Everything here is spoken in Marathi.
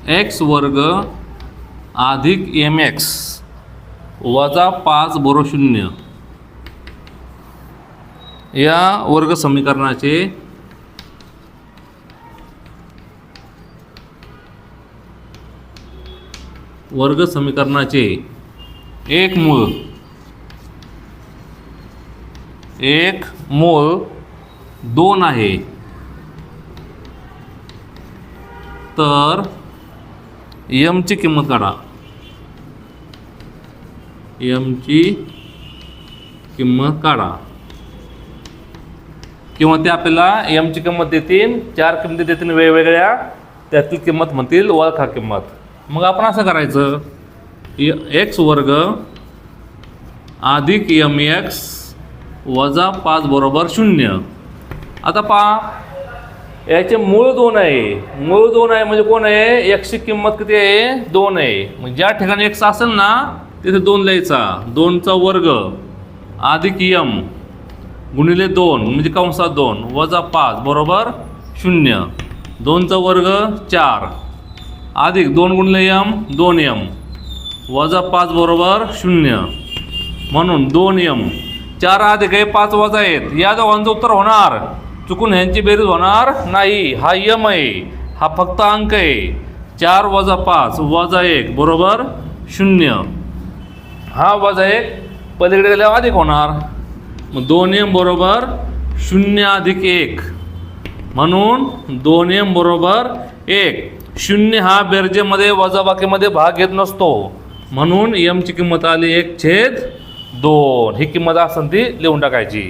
एक्स वर्ग अधिक एम एक्स वजा 5 बरोबर 0 या वर्ग समीकरणाचे एक मूळ 2 आहे, तर m ची किंमत काढा. m ची किंमत काढा. किंवा ते आपल्याला m ची किंमत देतील, 4 किंमती देतील वेगवेगळ्या, त्यातील किंमत म्हणतील ओळखा किंमत. मग आपण असं करायचं, एक्स वर्ग अधिक एम एक्स वजा 5 बरोबर 0. आता पहा, याचे मूळ 2 आहे. मूळ 2 आहे म्हणजे कोण आहे? एक्सची किंमत किती आहे? 2 आहे. मग ज्या ठिकाणी एक्स असेल ना तिथे 2 लिहायचा. 2चा वर्ग अधिक एम गुणिले 2 म्हणजे कंसात 2 वजा 5 बरोबर 0. 2चा वर्ग 4 अधिक 2 गुणिले एम 2m वजा 5 बरोबर 0. म्हणून 2m 4 अधिक आहे 5 वजा आहेत, या दोघांचं उत्तर होणार. चुकून ह्यांची बेरीज होणार नाही. हा यम आहे, हा फक्त अंक आहे. 4 वजा 5 वजा 1 बरोबर 0. हा वजा 1 पलीकडे गेल्यावर अधिक होणार. मग 2m बरोबर 0 अधिक 1 म्हणून 2m बरोबर 1. 0 हा बेरजेमध्ये वजाबाकीमध्ये भाग घेत नसतो, म्हणून m ची किंमत आली 1/2. ही किंमत असेल ती लिहून टाकायची.